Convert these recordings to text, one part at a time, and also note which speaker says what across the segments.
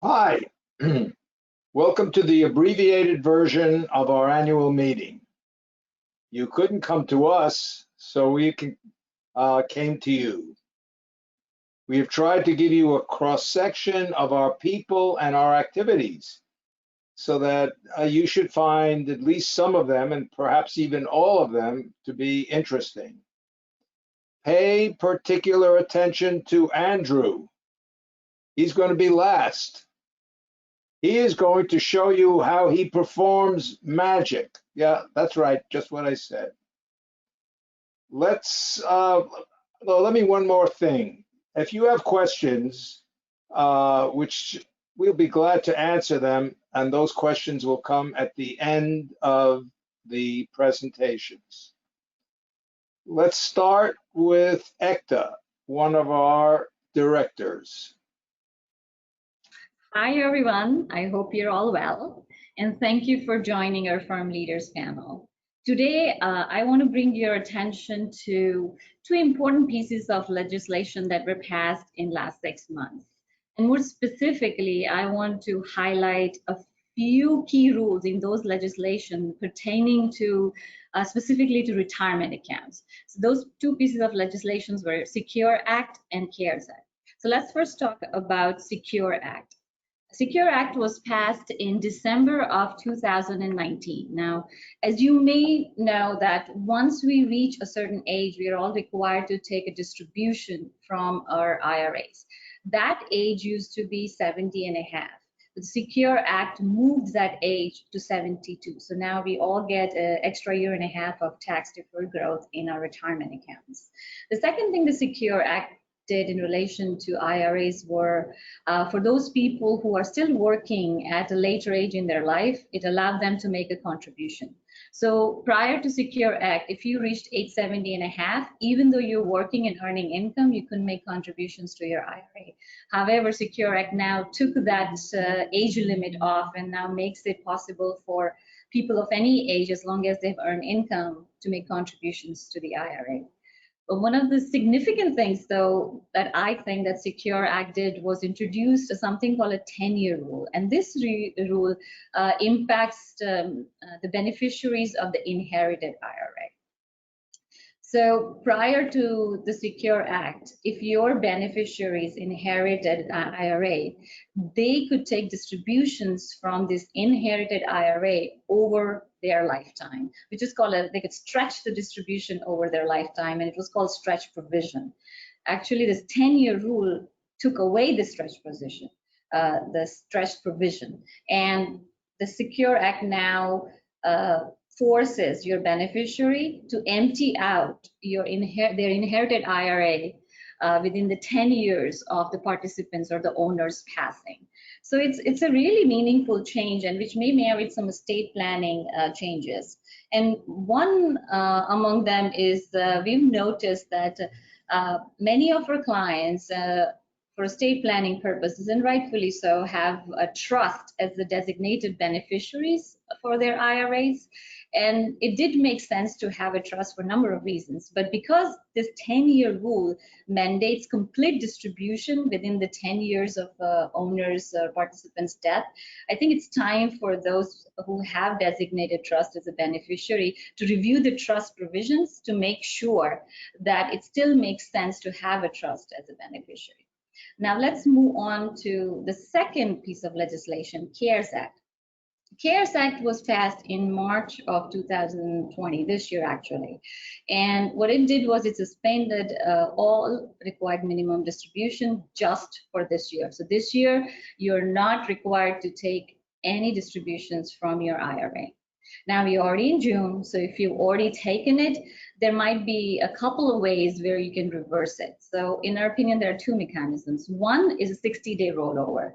Speaker 1: Hi, welcome to the abbreviated version of our annual meeting. You couldn't come to us, so we came to you. We have tried to give you a cross-section of our people and our activities so that you should find at least some of them, and perhaps even all of them, to be interesting. Pay particular attention to Andrew. He's going to be last. He is going to show you how he performs magic. Yeah, that's right, just what I said. Let me one more thing. If you have questions, which we'll be glad to answer them, and those questions will come at the end of the presentations. Let's start with Ekta, one of our directors.
Speaker 2: Hi, everyone. I hope you're all well, and thank you for joining our Firm Leaders Panel. Today, I want to bring your attention to two important pieces of legislation that were passed in last 6 months. And more specifically, I want to highlight a few key rules in those legislation pertaining to specifically to retirement accounts. So those two pieces of legislations were Secure Act and CARES Act. So let's first talk about Secure Act. Secure Act was passed in December of 2019. Now, as you may know that once we reach a certain age, we are all required to take a distribution from our IRAs. That age used to be 70 and a half. The Secure Act moved that age to 72. So now we all get an extra year and a half of tax deferred growth in our retirement accounts. The second thing the Secure Act did in relation to IRAs were for those people who are still working at a later age in their life, it allowed them to make a contribution. So prior to Secure Act, if you reached age 70 and a half, even though you're working and earning income, you couldn't make contributions to your IRA. However, Secure Act now took that age limit off and now makes it possible for people of any age, as long as they've earned income, to make contributions to the IRA. But one of the significant things, though, that I think that Secure Act did was introduce something called a 10-year rule. And this rule impacts the beneficiaries of the inherited IRA. So prior to the Secure Act, if your beneficiaries inherited an IRA, they could take distributions from this inherited IRA over their lifetime, which is called they could stretch the distribution over their lifetime, and it was called stretch provision. Actually, this 10-year rule took away the stretch provision, and the Secure Act now forces your beneficiary to empty out their inherited IRA within the 10 years of the participants or the owners passing. So it's a really meaningful change, and which may merit some estate planning changes. And one among them is we've noticed that many of our clients for estate planning purposes, and rightfully so, have a trust as the designated beneficiaries for their IRAs. And it did make sense to have a trust for a number of reasons. But because this 10-year rule mandates complete distribution within the 10 years of owner's or participant's death, I think it's time for those who have designated trust as a beneficiary to review the trust provisions to make sure that it still makes sense to have a trust as a beneficiary. Now let's move on to the second piece of legislation, CARES Act. CARES Act was passed in March of 2020, this year actually. And what it did was it suspended all required minimum distribution just for this year. So this year, you're not required to take any distributions from your IRA. Now we're already in June, so if you've already taken it, there might be a couple of ways where you can reverse it. So in our opinion, there are two mechanisms. One is a 60-day rollover.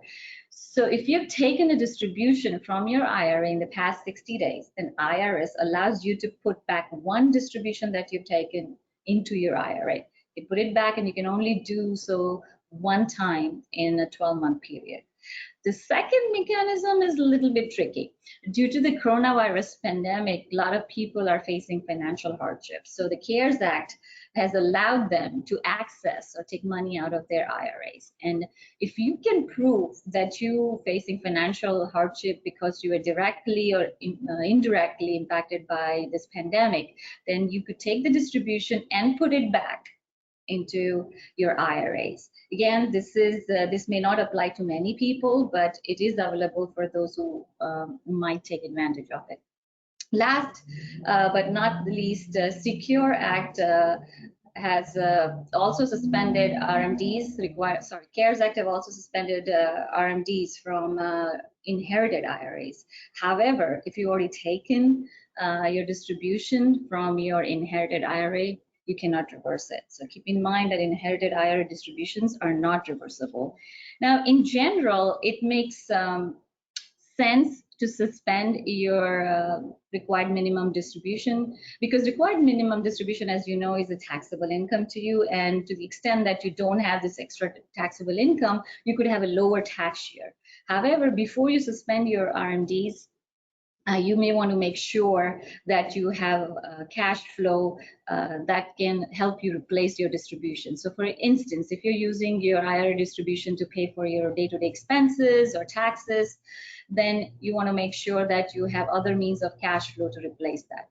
Speaker 2: So if you've taken a distribution from your IRA in the past 60 days, then IRS allows you to put back one distribution that you've taken into your IRA. You put it back, and you can only do so one time in a 12-month period. The second mechanism is a little bit tricky. Due to the coronavirus pandemic, a lot of people are facing financial hardship. So the CARES Act has allowed them to access or take money out of their IRAs. And if you can prove that you facing financial hardship because you were directly or indirectly impacted by this pandemic, then you could take the distribution and put it back into your IRAs. Again, this may not apply to many people, but it is available for those who might take advantage of it. Last but not the least, Secure Act has also suspended RMDs. CARES Act have also suspended RMDs from inherited IRAs. However, if you already taken your distribution from your inherited IRA, you cannot reverse it. So keep in mind that inherited IRA distributions are not reversible. Now, in general, it makes sense to suspend your required minimum distribution, because required minimum distribution, as you know, is a taxable income to you, and to the extent that you don't have this extra taxable income, you could have a lower tax year. However, before you suspend your RMDs, you may want to make sure that you have cash flow that can help you replace your distribution. So for instance, if you're using your IRA distribution to pay for your day-to-day expenses or taxes, then you want to make sure that you have other means of cash flow to replace that.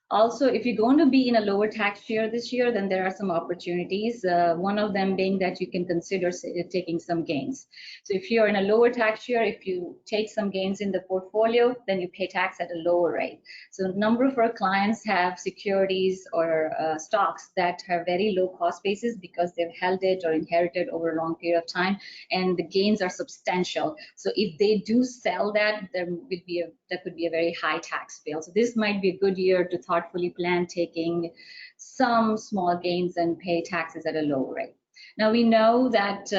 Speaker 2: Also, if you're going to be in a lower tax year this year, then there are some opportunities. One of them being that you can consider taking some gains. So if you're in a lower tax year, if you take some gains in the portfolio, then you pay tax at a lower rate. So a number of our clients have securities or stocks that have very low cost basis because they've held it or inherited over a long period of time, and the gains are substantial. So if they do sell that, there could be a very high tax bill. So this might be a good year to thoughtfully plan taking some small gains and pay taxes at a low rate. Now, we know that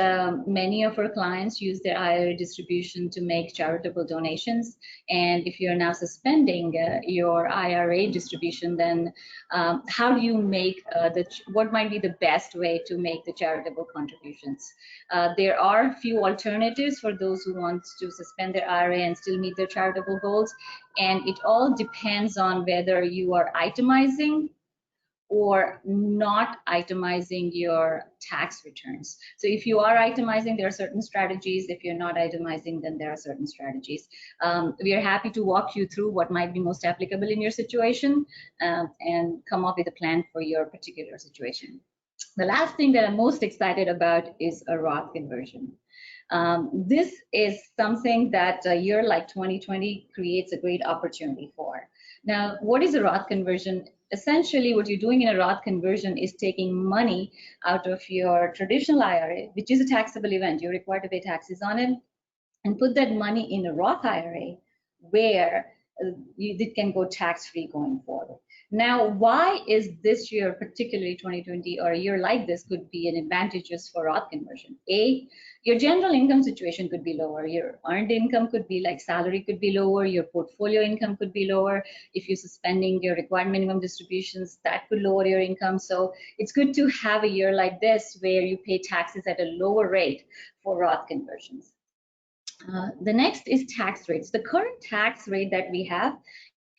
Speaker 2: many of our clients use their IRA distribution to make charitable donations. And if you're now suspending your IRA distribution, then how do you make what might be the best way to make the charitable contributions? There are a few alternatives for those who want to suspend their IRA and still meet their charitable goals. And it all depends on whether you are itemizing or not itemizing your tax returns. So if you are itemizing, there are certain strategies. If you're not itemizing, then there are certain strategies. We are happy to walk you through what might be most applicable in your situation and come up with a plan for your particular situation. The last thing that I'm most excited about is a Roth conversion. This is something that a year like 2020 creates a great opportunity for. Now, what is a Roth conversion? Essentially, what you're doing in a Roth conversion is taking money out of your traditional IRA, which is a taxable event. You're required to pay taxes on it, and put that money in a Roth IRA where it can go tax-free going forward. Now, why is this year, particularly 2020, or a year like this, could be an advantageous for Roth conversion? A, your general income situation could be lower. Your earned income could be like salary could be lower. Your portfolio income could be lower. If you're suspending your required minimum distributions, that could lower your income. So it's good to have a year like this where you pay taxes at a lower rate for Roth conversions. The next is tax rates. The current tax rate that we have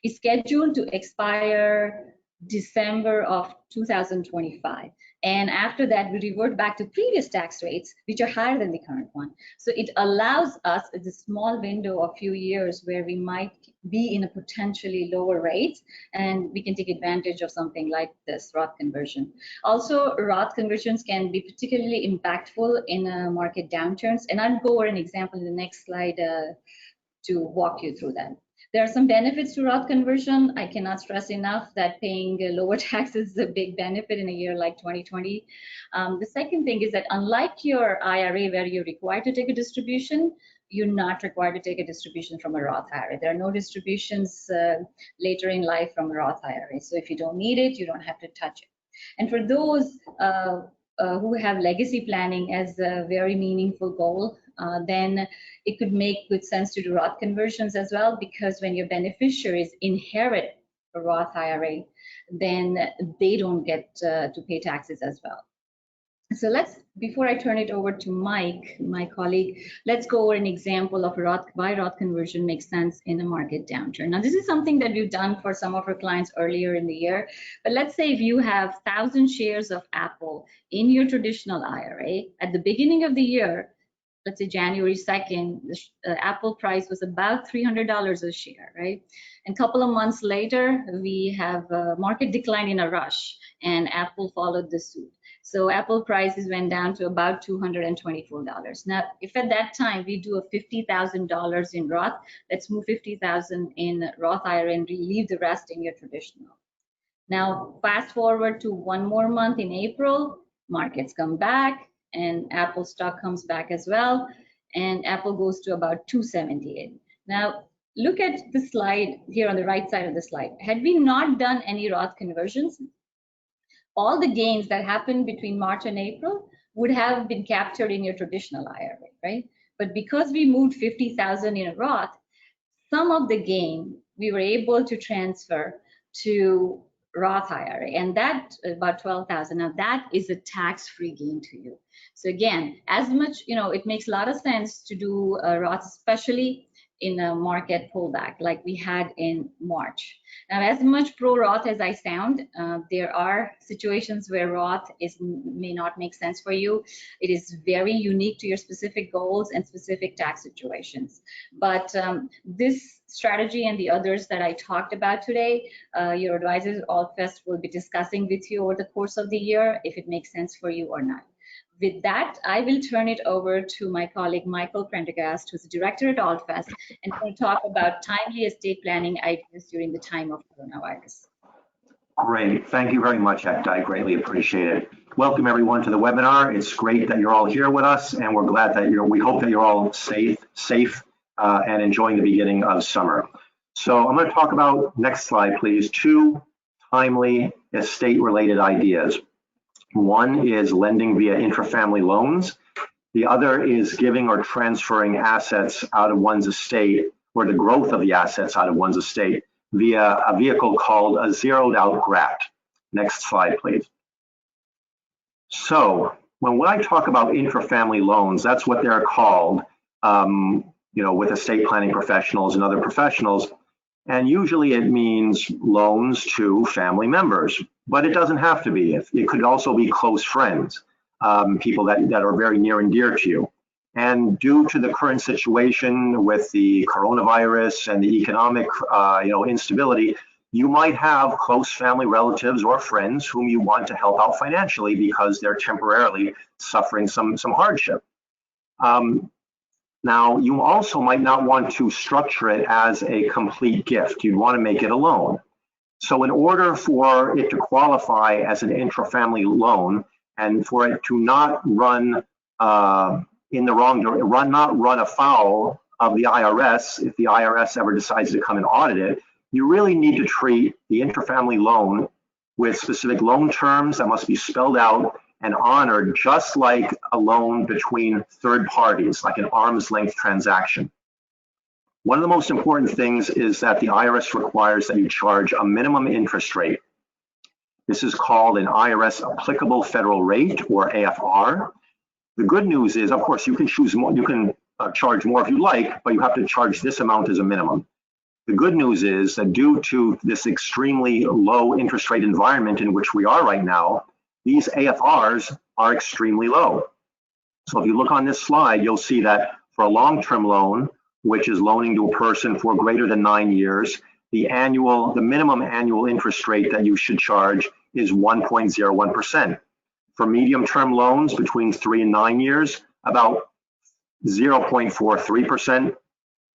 Speaker 2: is scheduled to expire December of 2025. And after that, we revert back to previous tax rates, which are higher than the current one. So it allows us a small window of a few years where we might be in a potentially lower rate, and we can take advantage of something like this Roth conversion. Also, Roth conversions can be particularly impactful in market downturns. And I'll go over an example in the next slide to walk you through that. There are some benefits to Roth conversion. I cannot stress enough that paying lower taxes is a big benefit in a year like 2020. The second thing is that unlike your IRA where you're required to take a distribution, you're not required to take a distribution from a Roth IRA. There are no distributions later in life from a Roth IRA. So if you don't need it, you don't have to touch it. And for those who have legacy planning as a very meaningful goal, then it could make good sense to do Roth conversions as well, because when your beneficiaries inherit a Roth IRA, then they don't get to pay taxes as well. So before I turn it over to Mike, my colleague, let's go over an example of why Roth conversion makes sense in a market downturn. Now, this is something that we've done for some of our clients earlier in the year, but let's say if you have 1,000 shares of Apple in your traditional IRA, at the beginning of the year, let's say January 2nd, the Apple price was about $300 a share, right? And a couple of months later, we have a market decline in a rush, and Apple followed the suit. So Apple prices went down to about $224. Now, if at that time we do a $50,000 in Roth, let's move 50,000 in Roth IRA and leave the rest in your traditional. Now, fast forward to one more month in April, markets come back and Apple stock comes back as well, and Apple goes to about 278. Now, look at the slide here on the right side of the slide. Had we not done any Roth conversions, all the gains that happened between March and April would have been captured in your traditional IRA, right? But because we moved 50,000 in a Roth, some of the gain we were able to transfer to Roth IRA, and that about 12,000. Now that is a tax-free gain to you. So again, as much, it makes a lot of sense to do a Roth, especially in a market pullback like we had in March. Now, as much pro-Roth as I sound, there are situations where Roth may not make sense for you. It is very unique to your specific goals and specific tax situations. But this strategy and the others that I talked about today, your advisors at Altfest will be discussing with you over the course of the year if it makes sense for you or not. With that, I will turn it over to my colleague, Michael Prendergast, who's the director at Altfest, and will talk about timely estate planning ideas during the time of coronavirus.
Speaker 3: Great. Thank you very much, Ekta. I greatly appreciate it. Welcome, everyone, to the webinar. It's great that you're all here with us, and we're glad that we hope that you're all safe and enjoying the beginning of summer. So I'm going to talk about, next slide, please, 2 timely estate-related ideas. One is lending via intrafamily loans. The other is giving or transferring assets out of one's estate, or the growth of the assets out of one's estate, via a vehicle called a zeroed out GRAT. Next slide, please. So when I talk about intrafamily loans, that's what they're called, with estate planning professionals and other professionals. And usually it means loans to family members, but it doesn't have to be. It could also be close friends, people that are very near and dear to you. And due to the current situation with the coronavirus and the economic, instability, you might have close family relatives or friends whom you want to help out financially because they're temporarily suffering some hardship. Now, you also might not want to structure it as a complete gift. You'd want to make it a loan. So in order for it to qualify as an intrafamily loan and for it to not run in the wrong direction, not run afoul of the IRS, if the IRS ever decides to come and audit it, you really need to treat the intrafamily loan with specific loan terms that must be spelled out and honored just like a loan between third parties, like an arm's length transaction. One of the most important things is that the IRS requires that you charge a minimum interest rate. This is called an IRS applicable federal rate, or AFR. The good news is, of course, you can choose more, you can charge more if you like, but you have to charge this amount as a minimum. The good news is that due to this extremely low interest rate environment in which we are right now, these AFRs are extremely low. So if you look on this slide, you'll see that for a long-term loan, which is loaning to a person for greater than 9 years, the minimum annual interest rate that you should charge is 1.01%. For medium-term loans between 3 and 9 years, about 0.43%,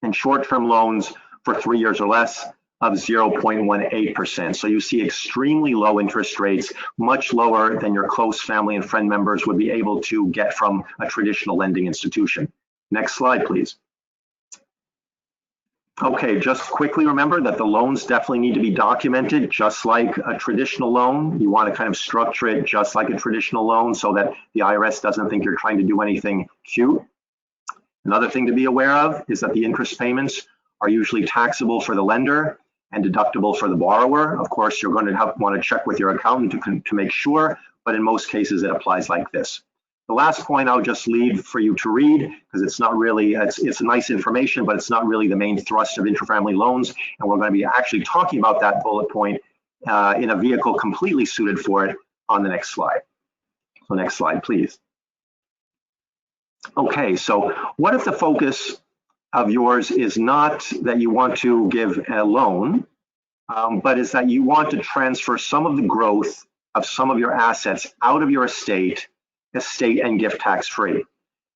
Speaker 3: and short-term loans for 3 years or less of 0.18%. So you see extremely low interest rates, much lower than your close family and friend members would be able to get from a traditional lending institution. Next slide, please. Okay, just quickly remember that the loans definitely need to be documented just like a traditional loan. You want to kind of structure it just like a traditional loan so that the IRS doesn't think you're trying to do anything cute. Another thing to be aware of is that the interest payments are usually taxable for the lender and deductible for the borrower. Of course, you're going to want to check with your accountant to make sure, but in most cases it applies like this. The last point I'll just leave for you to read, because it's not really, it's nice information, but it's not really the main thrust of intrafamily loans. And we're going to be actually talking about that bullet point in a vehicle completely suited for it on the next slide. So next slide, please. Okay, so what if the focus of yours is not that you want to give a loan, but is that you want to transfer some of the growth of some of your assets out of your estate and gift tax free?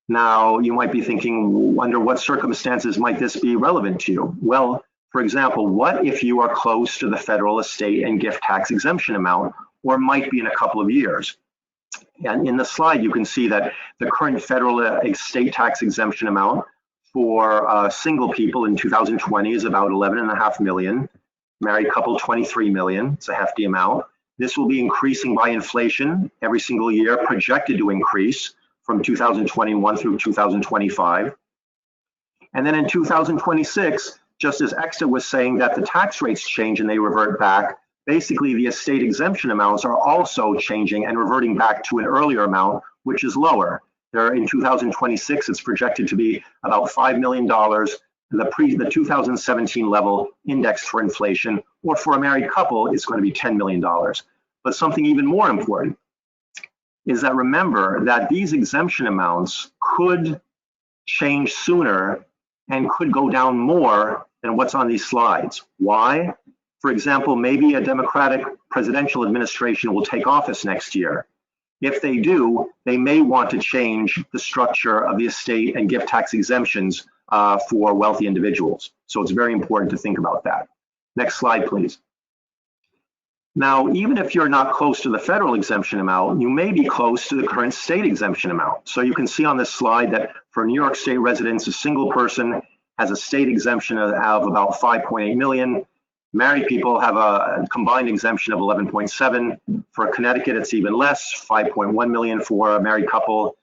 Speaker 3: Now, you might be thinking, under what circumstances might this be relevant to you? Well, for example, what if you are close to the federal estate and gift tax exemption amount, or might be in a couple of years? And in the slide, you can see that the current federal estate tax exemption amount for single people in 2020 is about 11.5 million. Married couple, 23 million. It's a hefty amount. This will be increasing by inflation every single year, projected to increase from 2021 through 2025. And then in 2026, just as Exta was saying that the tax rates change and they revert back, basically the estate exemption amounts are also changing and reverting back to an earlier amount, which is lower. There in 2026, it's projected to be about $5 million, the 2017 level indexed for inflation, or for a married couple, it's going to be $10 million. But something even more important is that remember that these exemption amounts could change sooner and could go down more than what's on these slides. Why? For example, maybe a Democratic presidential administration will take office next year. If they do, they may want to change the structure of the estate and gift tax exemptions for wealthy individuals. So it's very important to think about that. Next slide, please. Now, even if you're not close to the federal exemption amount, you may be close to the current state exemption amount. So you can see on this slide that for New York State residents, a single person has a state exemption of about 5.8 million. Married people have a combined exemption of 11.7. For Connecticut, it's even less, 5.1 million for a married couple,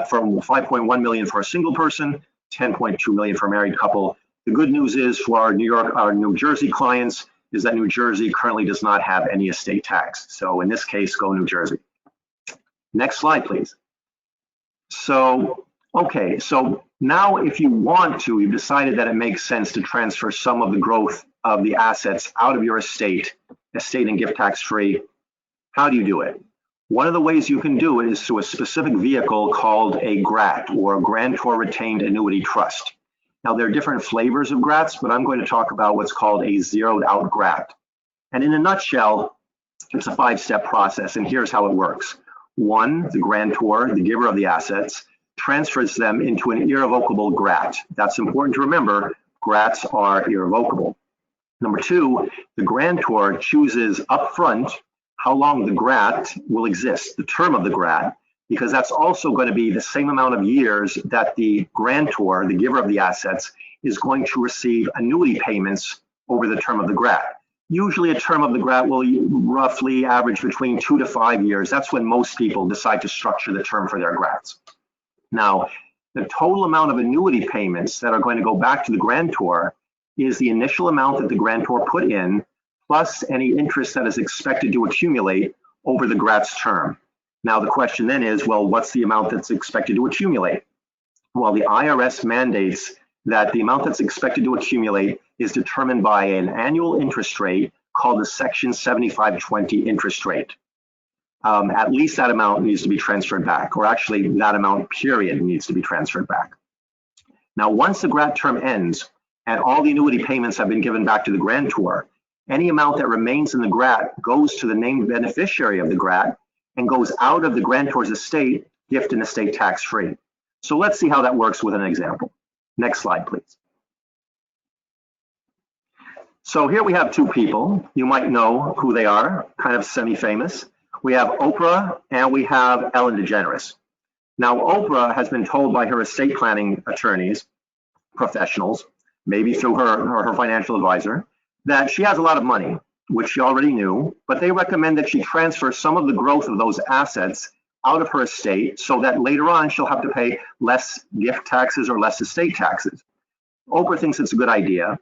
Speaker 3: for 5.1 million for a single person, 10.2 million for a married couple. The good news is for our New Jersey clients is that New Jersey currently does not have any estate tax. So in this case, go New Jersey. Next slide, please. So, okay, so now if you want to, you've decided that it makes sense to transfer some of the growth of the assets out of your estate and gift tax free. How do you do it? One of the ways you can do it is through a specific vehicle called a GRAT, or a Grantor Retained Annuity Trust. Now, there are different flavors of GRATs, but I'm going to talk about what's called a zeroed out GRAT. And in a nutshell, it's a 5-step process, and here's how it works. 1, the grantor, the giver of the assets, transfers them into an irrevocable GRAT. That's important to remember. GRATs are irrevocable. Number 2, the grantor chooses upfront how long the GRAT will exist, the term of the GRAT, because that's also going to be the same amount of years that the grantor, the giver of the assets, is going to receive annuity payments over the term of the GRAT. Usually a term of the GRAT will roughly average between 2 to 5 years. That's when most people decide to structure the term for their GRATs. Now, the total amount of annuity payments that are going to go back to the grantor is the initial amount that the grantor put in, plus any interest that is expected to accumulate over the GRAT's term. Now, the question then is, well, what's the amount that's expected to accumulate? Well, the IRS mandates that the amount that's expected to accumulate is determined by an annual interest rate called the Section 7520 interest rate. At least that amount needs to be transferred back, or actually that amount period needs to be transferred back. Now, once the GRAT term ends and all the annuity payments have been given back to the grantor, any amount that remains in the GRAT goes to the named beneficiary of the GRAT and goes out of the grantor's estate, gift and estate tax free. So let's see how that works with an example. Next slide, please. So here we have 2 people. You might know who they are, kind of semi-famous. We have Oprah and we have Ellen DeGeneres. Now, Oprah has been told by her estate planning attorneys, professionals, maybe through her financial advisor, that she has a lot of money, which she already knew, but they recommend that she transfer some of the growth of those assets out of her estate so that later on she'll have to pay less gift taxes or less estate taxes. Oprah thinks it's a good idea,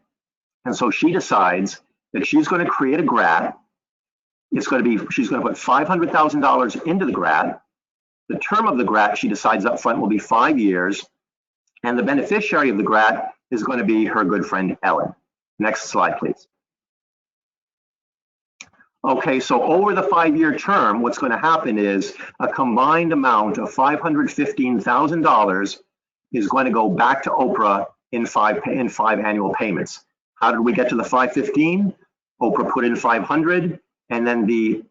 Speaker 3: and so she decides that she's going to create a GRAT she's going to put $500,000 into the GRAT. The term of the GRAT, she decides up front, will be 5 years. And the beneficiary of the GRAT is going to be her good friend, Ellen. Next slide, please. Okay, so over the 5-year term, what's going to happen is a combined amount of $515,000 is going to go back to Oprah in five annual payments. How did we get to the 515? Oprah put in 500, and then the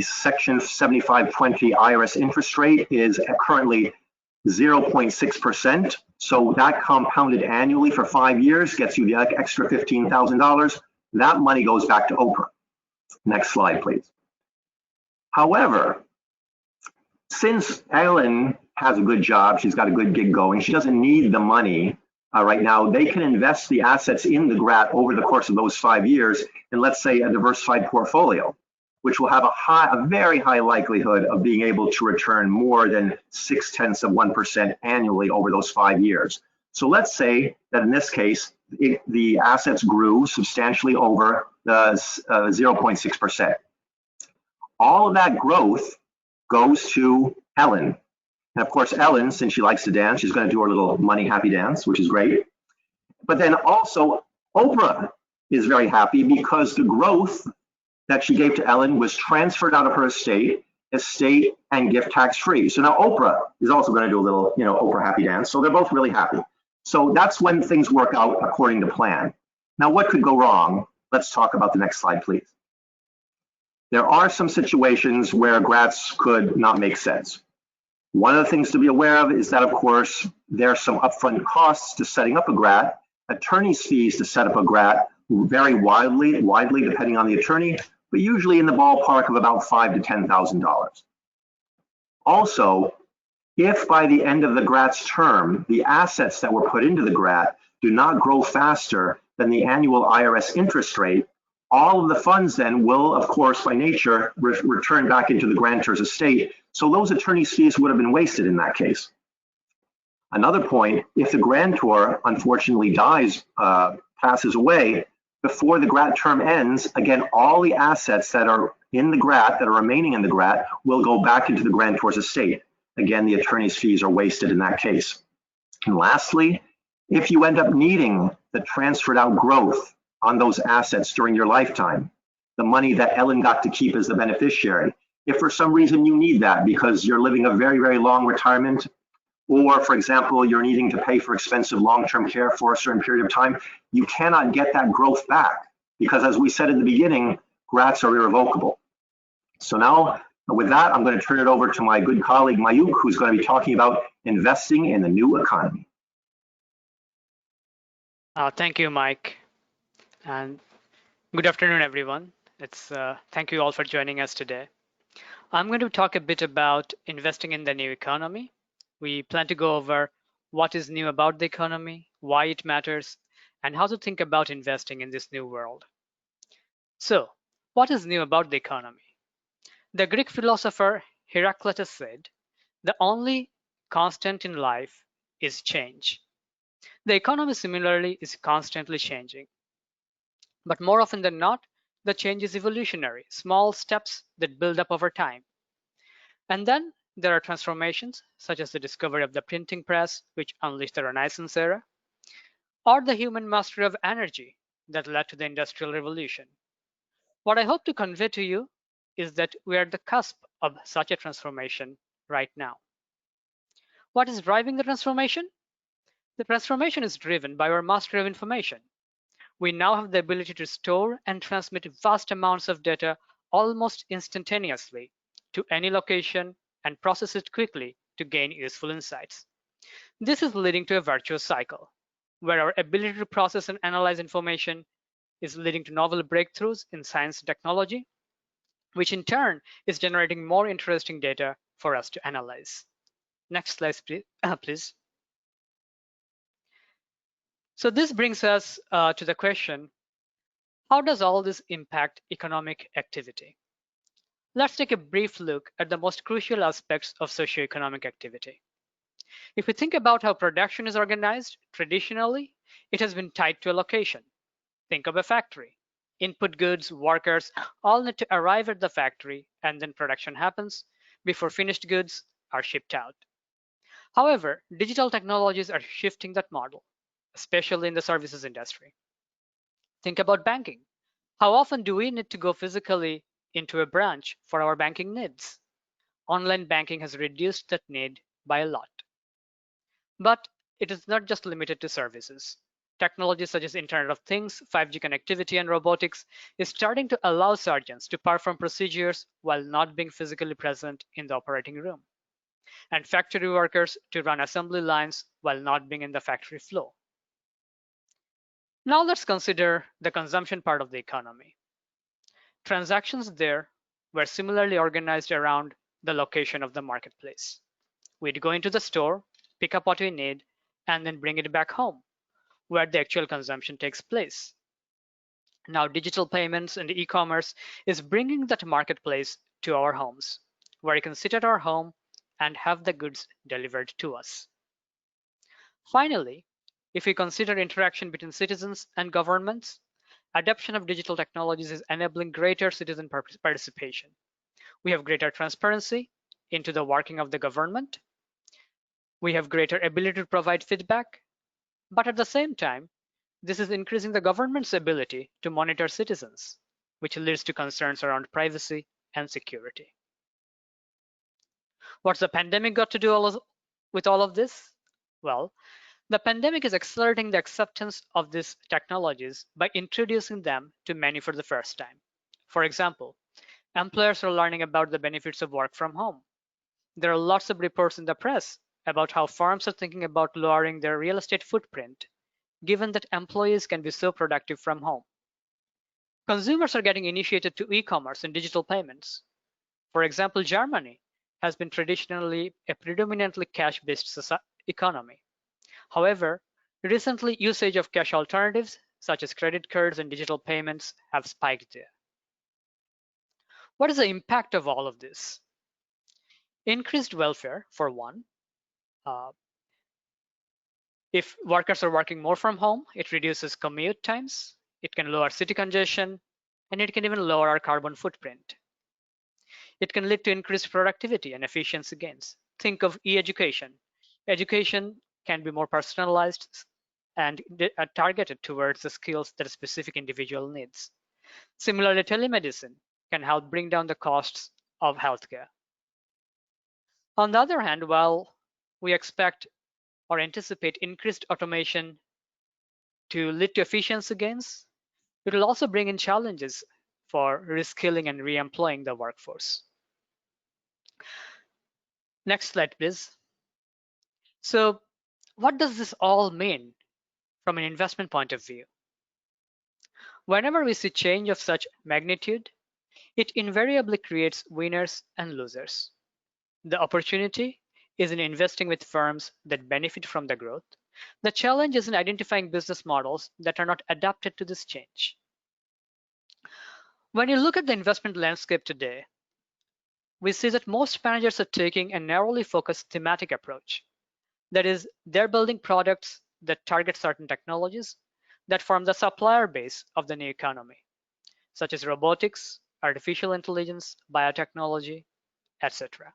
Speaker 3: Section 7520 IRS interest rate is currently 0.6%. So that compounded annually for 5 years gets you the extra $15,000. That money goes back to Oprah. Next slide, please. However, since Ellen has a good job, she's got a good gig going, she doesn't need the money right now. They can invest the assets in the GRAT over the course of those 5 years in, let's say, a diversified portfolio, which will have a very high likelihood of being able to return more than 0.6% annually over those 5 years. So let's say that in this case, the assets grew substantially over the 0.6%. All of that growth goes to Ellen. And of course, Ellen, since she likes to dance, she's going to do her little money happy dance, which is great. But then also Oprah is very happy because the growth that she gave to Ellen was transferred out of her estate and gift tax free. So now Oprah is also going to do a little, Oprah happy dance. So they're both really happy. So that's when things work out according to plan. Now, what could go wrong? Let's talk about the next slide, please. There are some situations where GRATs could not make sense. One of the things to be aware of is that, of course, there are some upfront costs to setting up a GRAT. Attorney's fees to set up a GRAT vary widely depending on the attorney, but usually in the ballpark of about $5,000 to $10,000. Also, if by the end of the GRAT's term, the assets that were put into the GRAT do not grow faster than the annual IRS interest rate, all of the funds then will, of course, by nature, return back into the grantor's estate. So those attorney's fees would have been wasted in that case. Another point, if the grantor unfortunately dies, passes away, before the GRAT term ends, again, all the assets that are in the GRAT, that are remaining in the GRAT, will go back into the grantor's estate. Again, the attorney's fees are wasted in that case. And lastly, if you end up needing the transferred out growth on those assets during your lifetime, the money that Ellen got to keep as the beneficiary, if for some reason you need that because you're living a very, very long retirement, or for example, you're needing to pay for expensive long-term care for a certain period of time, you cannot get that growth back because, as we said in the beginning, GRATs are irrevocable. So now, with that, I'm going to turn it over to my good colleague, Mayuk, who's going to be talking about investing in the new economy.
Speaker 4: Thank you, Mike. And good afternoon, everyone. Thank you all for joining us today. I'm going to talk a bit about investing in the new economy. We plan to go over what is new about the economy, why it matters, and how to think about investing in this new world. So, what is new about the economy? The Greek philosopher Heraclitus said, "The only constant in life is change." The economy similarly is constantly changing. But more often than not, the change is evolutionary, small steps that build up over time. And then there are transformations, such as the discovery of the printing press, which unleashed the Renaissance era, or the human mastery of energy that led to the Industrial Revolution. What I hope to convey to you is that we are at the cusp of such a transformation right now. What is driving the transformation? The transformation is driven by our mastery of information. We now have the ability to store and transmit vast amounts of data almost instantaneously to any location and process it quickly to gain useful insights. This is leading to a virtuous cycle, where our ability to process and analyze information is leading to novel breakthroughs in science and technology, which in turn is generating more interesting data for us to analyze. Next slide, please. So this brings us to the question, how does all this impact economic activity? Let's take a brief look at the most crucial aspects of socioeconomic activity. If we think about how production is organized, traditionally, it has been tied to a location. Think of a factory. Input goods, workers, all need to arrive at the factory, and then production happens before finished goods are shipped out. However, digital technologies are shifting that model, especially in the services industry. Think about banking. How often do we need to go physically into a branch for our banking needs? Online banking has reduced that need by a lot. But it is not just limited to services. Technologies such as Internet of Things, 5G connectivity, and robotics is starting to allow surgeons to perform procedures while not being physically present in the operating room, and factory workers to run assembly lines while not being in the factory floor. Now let's consider the consumption part of the economy. Transactions there were similarly organized around the location of the marketplace. We'd go into the store, pick up what we need, and then bring it back home, where the actual consumption takes place. Now, digital payments and e-commerce is bringing that marketplace to our homes, where you can sit at our home and have the goods delivered to us. Finally, if we consider interaction between citizens and governments, adoption of digital technologies is enabling greater citizen participation. We have greater transparency into the working of the government. We have greater ability to provide feedback, but at the same time, this is increasing the government's ability to monitor citizens, which leads to concerns around privacy and security. What's the pandemic got to do with all of this? Well, the pandemic is accelerating the acceptance of these technologies by introducing them to many for the first time. For example, employers are learning about the benefits of work from home. There are lots of reports in the press about how firms are thinking about lowering their real estate footprint, given that employees can be so productive from home. Consumers are getting initiated to e-commerce and digital payments. For example, Germany has been traditionally a predominantly cash-based economy. However, recently usage of cash alternatives, such as credit cards and digital payments, have spiked there. What is the impact of all of this? Increased welfare, for one. If workers are working more from home, it reduces commute times, it can lower city congestion, and it can even lower our carbon footprint. It can lead to increased productivity and efficiency gains. Think of e-education. Education can be more personalized and targeted towards the skills that a specific individual needs. Similarly, telemedicine can help bring down the costs of healthcare. On the other hand, while we expect or anticipate increased automation to lead to efficiency gains, it will also bring in challenges for reskilling and re-employing the workforce. Next slide, please. So what does this all mean from an investment point of view? Whenever we see change of such magnitude, it invariably creates winners and losers. The opportunity is in investing with firms that benefit from the growth. The challenge is in identifying business models that are not adapted to this change. When you look at the investment landscape today, we see that most managers are taking a narrowly focused thematic approach. That is, they're building products that target certain technologies that form the supplier base of the new economy, such as robotics, artificial intelligence, biotechnology, etc.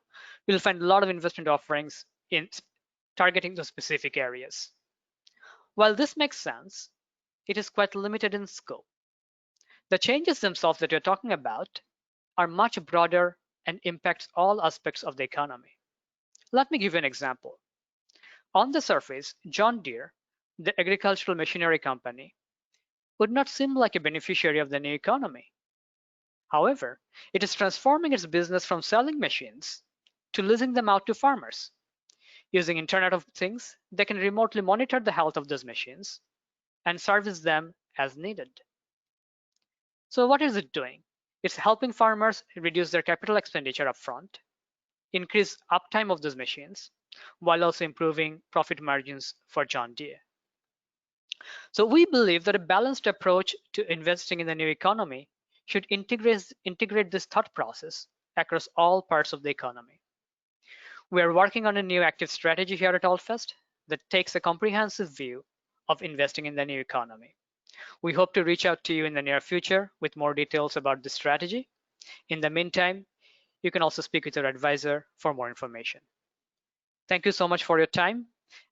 Speaker 4: You'll find a lot of investment offerings in targeting those specific areas. While this makes sense, it is quite limited in scope. The changes themselves that you're talking about are much broader and impacts all aspects of the economy. Let me give you an example. On the surface, John Deere, the agricultural machinery company, would not seem like a beneficiary of the new economy. However, it is transforming its business from selling machines to leasing them out to farmers. Using Internet of Things, they can remotely monitor the health of those machines and service them as needed. So what is it doing? It's helping farmers reduce their capital expenditure upfront, increase uptime of those machines, while also improving profit margins for John Deere. So we believe that a balanced approach to investing in the new economy should integrate this thought process across all parts of the economy. We are working on a new active strategy here at Altfest that takes a comprehensive view of investing in the new economy. We hope to reach out to you in the near future with more details about this strategy. In the meantime, you can also speak with your advisor for more information. Thank you so much for your time.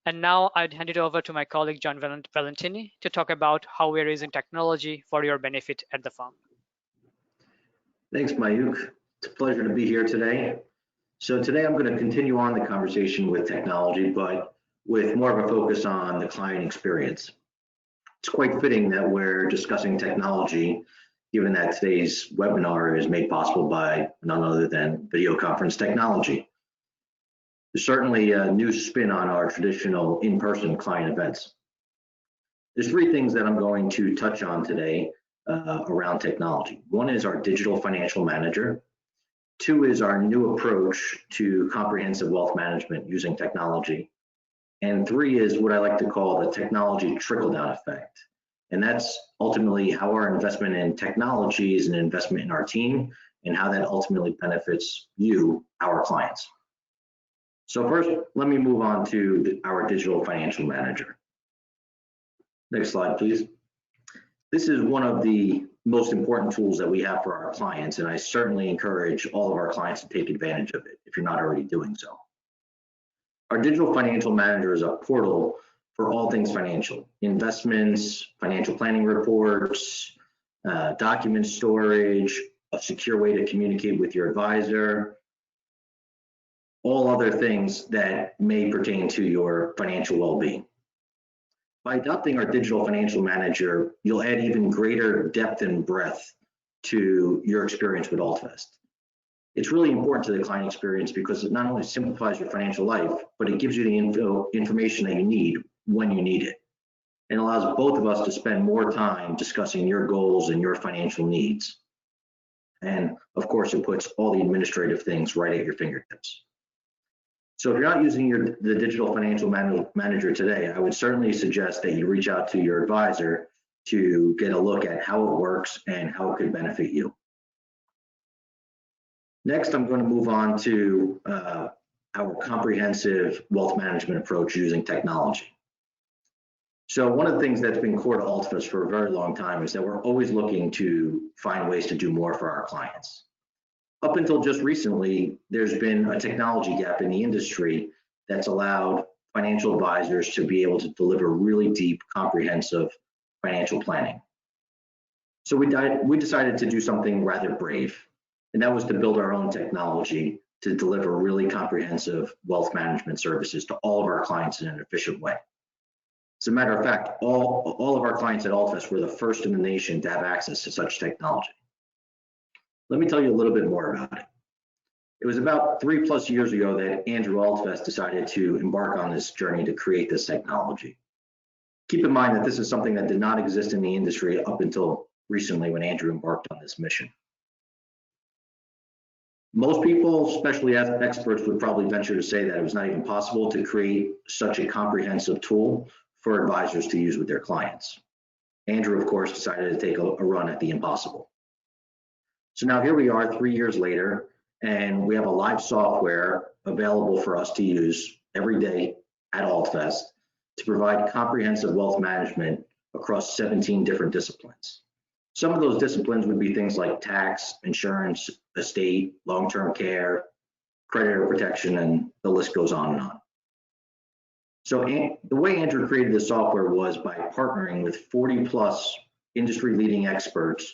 Speaker 4: And now I'd hand it over to my colleague, John Valentini, to talk about how we're using technology for your benefit at the firm.
Speaker 5: Thanks, Mayuk. It's a pleasure to be here today. So today I'm going to continue on the conversation with technology, but with more of a focus on the client experience. It's quite fitting that we're discussing technology, given that today's webinar is made possible by none other than video conference technology. There's certainly a new spin on our traditional in-person client events. There's three things that I'm going to touch on today around technology. One is our digital financial manager. Two is our new approach to comprehensive wealth management using technology. And three is what I like to call the technology trickle-down effect. And that's ultimately how our investment in technology is an investment in our team and how that ultimately benefits you, our clients. So first, let me move on to our digital financial manager. Next slide, please. This is one of the most important tools that we have for our clients, and I certainly encourage all of our clients to take advantage of it if you're not already doing so. Our digital financial manager is a portal for all things financial: investments, financial planning reports, document storage, a secure way to communicate with your advisor, all other things that may pertain to your financial well-being. By adopting our digital financial manager, you'll add even greater depth and breadth to your experience with Altfest. It's really important to the client experience because it not only simplifies your financial life, but it gives you the information that you need when you need it. And allows both of us to spend more time discussing your goals and your financial needs. And of course, it puts all the administrative things right at your fingertips. So if you're not using the digital financial manager today, I would certainly suggest that you reach out to your advisor to get a look at how it works and how it could benefit you. Next, I'm going to move on to our comprehensive wealth management approach using technology. So one of the things that's been core to Altfest for a very long time is that we're always looking to find ways to do more for our clients. Up until just recently, there's been a technology gap in the industry that's allowed financial advisors to be able to deliver really deep, comprehensive financial planning. So we decided to do something rather brave, and that was to build our own technology to deliver really comprehensive wealth management services to all of our clients in an efficient way. As a matter of fact, all of our clients at Altfest were the first in the nation to have access to such technology. Let me tell you a little bit more about it. It was about 3+ years ago that Andrew Altfest decided to embark on this journey to create this technology. Keep in mind that this is something that did not exist in the industry up until recently when Andrew embarked on this mission. Most people, especially as experts, would probably venture to say that it was not even possible to create such a comprehensive tool for advisors to use with their clients. Andrew, of course, decided to take a run at the impossible. So now here we are 3 years later, and we have a live software available for us to use every day at Altfest to provide comprehensive wealth management across 17 different disciplines. Some of those disciplines would be things like tax, insurance, estate, long-term care, creditor protection, and the list goes on and on. So the way Andrew created this software was by partnering with 40+ industry-leading experts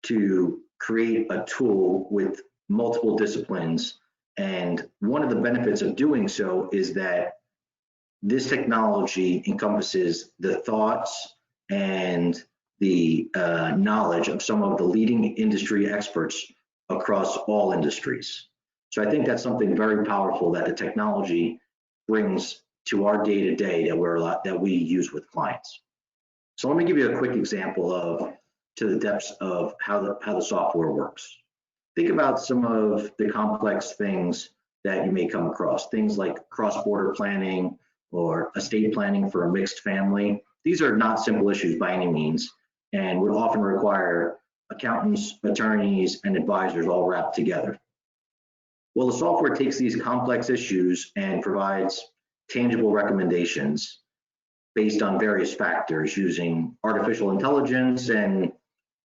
Speaker 5: to create a tool with multiple disciplines. And one of the benefits of doing so is that this technology encompasses the thoughts and the knowledge of some of the leading industry experts across all industries. So I think that's something very powerful that the technology brings to our day-to-day that we use with clients. So let me give you a quick example to the depths of how the software works. Think about some of the complex things that you may come across, things like cross-border planning or estate planning for a mixed family. These are not simple issues by any means, and would often require accountants, attorneys, and advisors all wrapped together. Well, the software takes these complex issues and provides tangible recommendations based on various factors using artificial intelligence and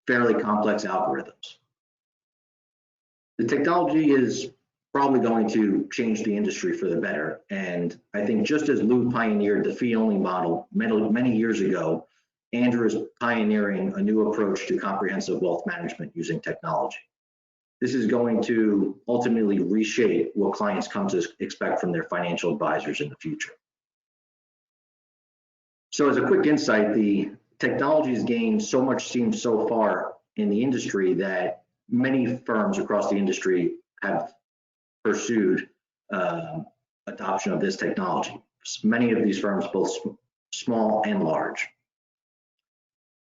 Speaker 5: fairly complex algorithms. The technology is probably going to change the industry for the better. And I think just as Lou pioneered the fee-only model many years ago, Andrew is pioneering a new approach to comprehensive wealth management using technology. This is going to ultimately reshape what clients come to expect from their financial advisors in the future. So as a quick insight, the technology has gained so much steam so far in the industry that many firms across the industry have pursued adoption of this technology. Many of these firms, both small and large.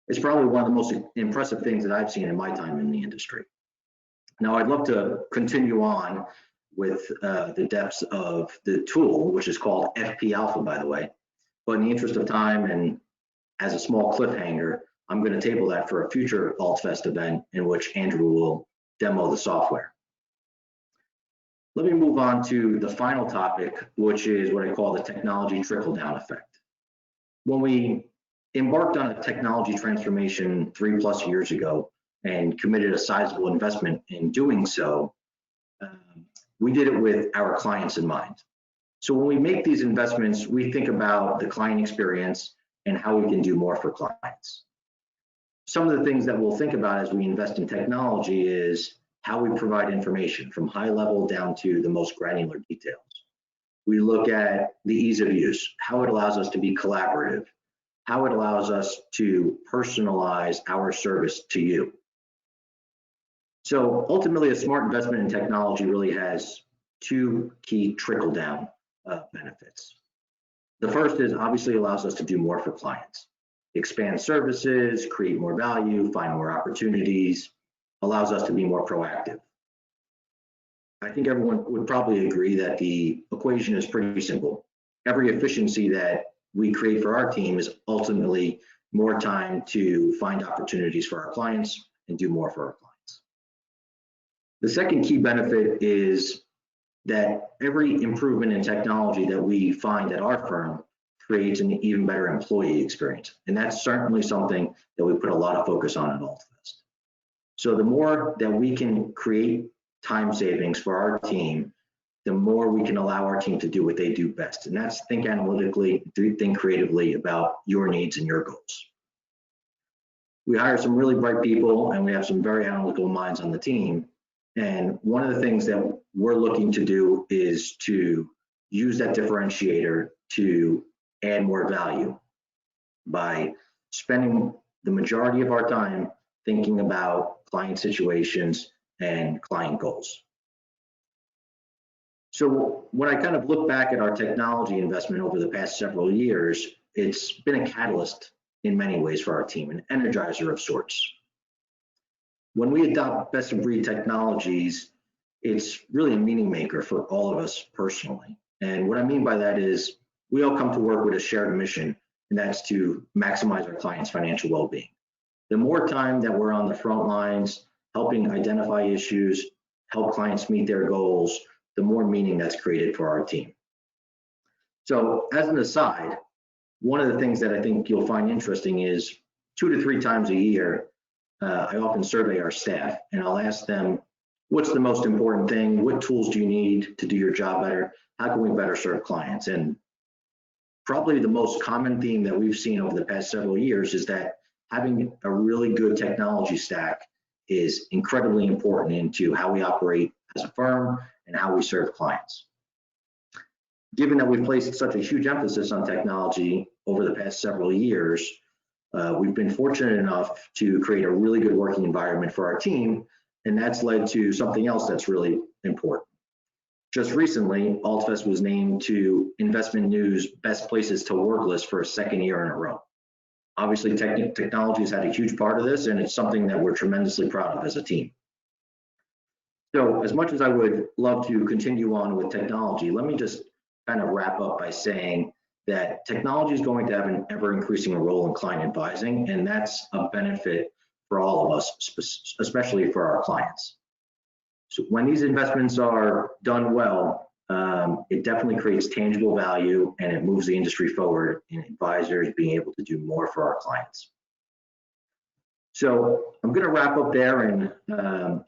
Speaker 5: It's probably one of the most impressive things that I've seen in my time in the industry. Now, I'd love to continue on with the depths of the tool, which is called FP Alpha, by the way. But in the interest of time and as a small cliffhanger, I'm going to table that for a future Altfest event in which Andrew will demo the software. Let me move on to the final topic, which is what I call the technology trickle-down effect. When we embarked on a technology transformation 3+ years ago and committed a sizable investment in doing so, we did it with our clients in mind. So when we make these investments, we think about the client experience and how we can do more for clients. Some of the things that we'll think about as we invest in technology is how we provide information from high level down to the most granular details. We look at the ease of use, how it allows us to be collaborative, how it allows us to personalize our service to you. So ultimately, a smart investment in technology really has two key trickle-down benefits. The first is obviously allows us to do more for clients, expand services, create more value, find more opportunities, allows us to be more proactive. I think everyone would probably agree that the equation is pretty simple. Every efficiency that we create for our team is ultimately more time to find opportunities for our clients and do more for our clients. The second key benefit is that every improvement in technology that we find at our firm creates an even better employee experience. And that's certainly something that we put a lot of focus on at Altfest. So the more that we can create time savings for our team, the more we can allow our team to do what they do best. And that's think analytically, think creatively about your needs and your goals. We hire some really bright people and we have some very analytical minds on the team. And one of the things that we're looking to do is to use that differentiator to add more value by spending the majority of our time thinking about client situations and client goals. So when I kind of look back at our technology investment over the past several years, it's been a catalyst in many ways for our team, an energizer of sorts. When we adopt best of breed technologies, it's really a meaning maker for all of us personally. And what I mean by that is we all come to work with a shared mission, and that's to maximize our clients' financial well-being. The more time that we're on the front lines, helping identify issues, help clients meet their goals, the more meaning that's created for our team. So as an aside, one of the things that I think you'll find interesting is 2 to 3 times a year, I often survey our staff and I'll ask them, what's the most important thing? What tools do you need to do your job better? How can we better serve clients? And probably the most common theme that we've seen over the past several years is that having a really good technology stack is incredibly important into how we operate as a firm and how we serve clients. Given that we've placed such a huge emphasis on technology over the past several years, we've been fortunate enough to create a really good working environment for our team, and that's led to something else that's really important. Just recently, Altfest was named to Investment News Best Places to Work list for a 2nd year in a row. Obviously, technology has had a huge part of this, and it's something that we're tremendously proud of as a team. So as much as I would love to continue on with technology, let me just kind of wrap up by saying that technology is going to have an ever-increasing role in client advising, and that's a benefit for all of us, especially for our clients. So when these investments are done well, it definitely creates tangible value and it moves the industry forward in advisors being able to do more for our clients. So I'm going to wrap up there and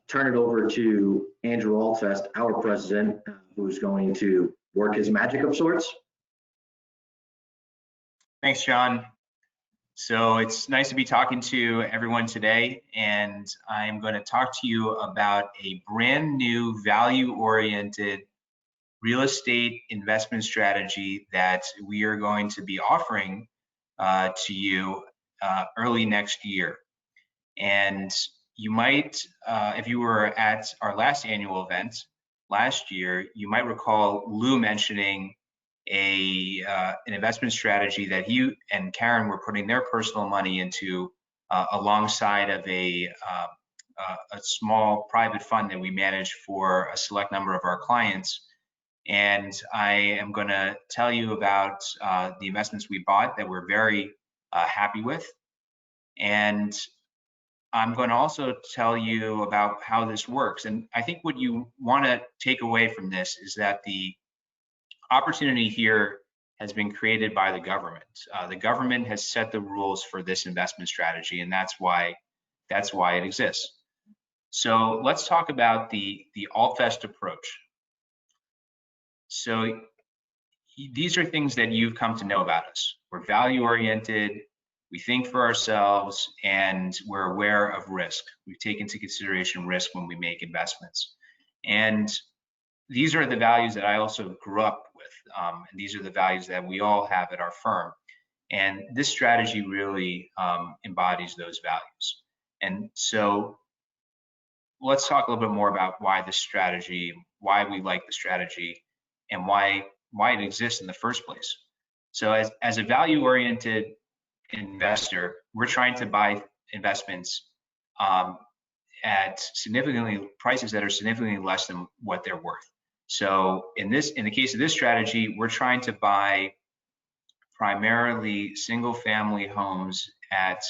Speaker 5: turn it over to Andrew Altfest, our president, who's going to work his magic of sorts.
Speaker 6: Thanks, John. So it's nice to be talking to everyone today, and I'm going to talk to you about a brand new value-oriented real estate investment strategy that we are going to be offering to you early next year. And you might, if you were at our last annual event last year, you might recall Lou mentioning an investment strategy that he and Karen were putting their personal money into alongside of a small private fund that we manage for a select number of our clients. And I am going to tell you about the investments we bought that we're very happy with. And I'm going to also tell you about how this works. And I think what you want to take away from this is that the opportunity here has been created by the government. The government has set the rules for this investment strategy, and that's why it exists. So let's talk about the Altfest approach. So these are things that you've come to know about us. We're value oriented, we think for ourselves, and we're aware of risk. We take into consideration risk when we make investments. And these are the values that I also grew up with. And these are the values that we all have at our firm. And this strategy really embodies those values. And so let's talk a little bit more about why this strategy, why we like the strategy, and why it exists in the first place. So as a value-oriented investor, we're trying to buy investments at prices that are significantly less than what they're worth. So in the case of this strategy, we're trying to buy primarily single-family homes at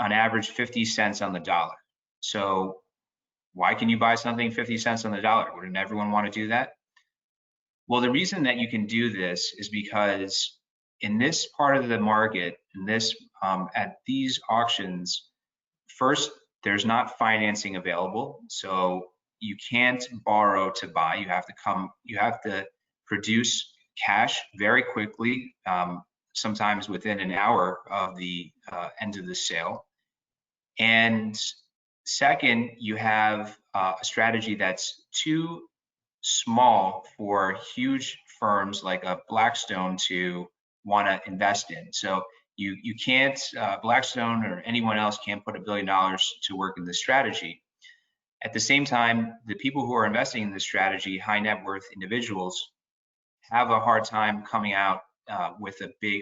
Speaker 6: on average 50 cents on the dollar. So why can you buy something 50 cents on the dollar? Wouldn't everyone want to do that? Well, the reason that you can do this is because in this part of the market, at these auctions, first, there's not financing available. So you can't borrow to buy. You have to produce cash very quickly, sometimes within an hour of the end of the sale. And second, you have a strategy that's too small for huge firms like a Blackstone to want to invest in. So you can't, Blackstone or anyone else can't put $1 billion to work in this strategy. At the same time, the people who are investing in this strategy, high net worth individuals, have a hard time coming out with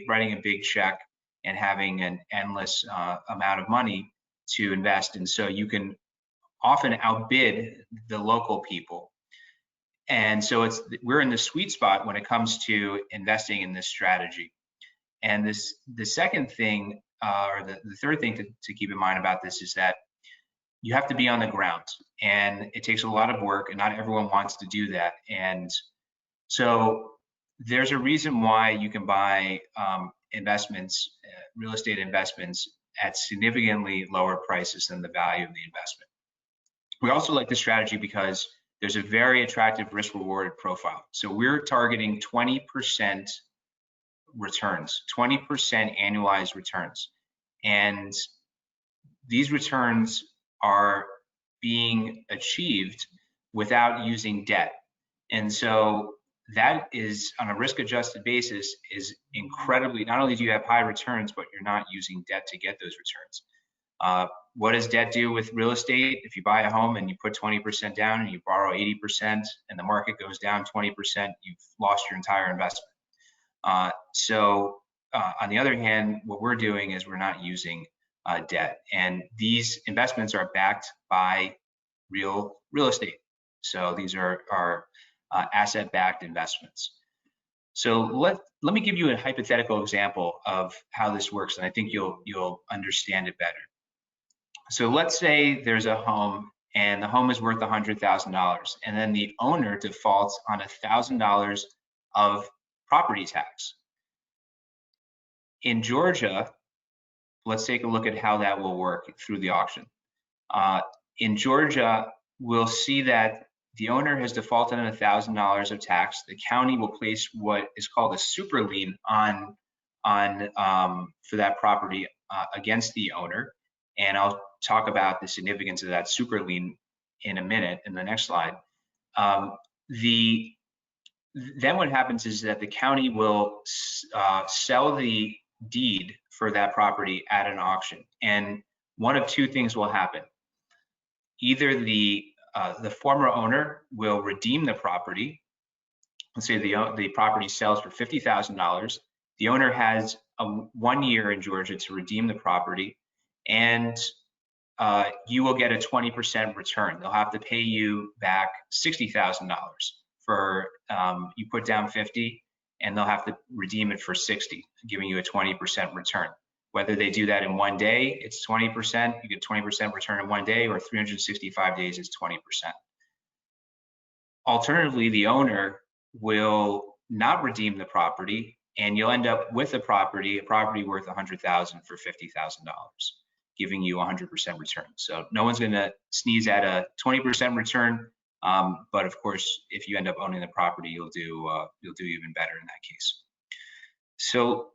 Speaker 6: writing a big check and having an endless amount of money to invest. And so you can often outbid the local people. And so we're in the sweet spot when it comes to investing in this strategy. And the second thing, or the third thing to keep in mind about this is that you have to be on the ground, and it takes a lot of work, and not everyone wants to do that. And so there's a reason why you can buy investments, real estate investments, at significantly lower prices than the value of the investment. We also like the strategy because there's a very attractive risk-reward profile. So we're targeting 20% returns, 20% annualized returns. And these returns are being achieved without using debt. And so that is, on a risk-adjusted basis, is incredibly, not only do you have high returns, but you're not using debt to get those returns. What does debt do with real estate? If you buy a home and you put 20% down and you borrow 80% and the market goes down 20%, you've lost your entire investment. So on the other hand, what we're doing is we're not using debt, and these investments are backed by real estate. So these are asset-backed investments. So let me give you a hypothetical example of how this works, and I think you'll understand it better. So let's say there's a home and the home is worth $100,000, and then the owner defaults on $1,000 of property tax. In Georgia, let's take a look at how that will work through the auction. In Georgia, we'll see that the owner has defaulted on $1,000 of tax. The county will place what is called a super lien on for that property against the owner, and I'll talk about the significance of that super lien in a minute in the next slide. Then what happens is that the county will sell the deed for that property at an auction, and one of two things will happen. Either the former owner will redeem the property. Let's say the property sells for $50,000. The owner has 1 year in Georgia to redeem the property, and you will get a 20% return. They'll have to pay you back $60,000 for you put down 50, and they'll have to redeem it for 60, giving you a 20% return. Whether they do that in 1 day, it's 20%. You get 20% return in 1 day, or 365 days is 20%. Alternatively, the owner will not redeem the property, and you'll end up with a property worth $100,000 for $50,000, giving you 100% return. So no one's going to sneeze at a 20% return, but of course, if you end up owning the property, you'll do even better in that case. So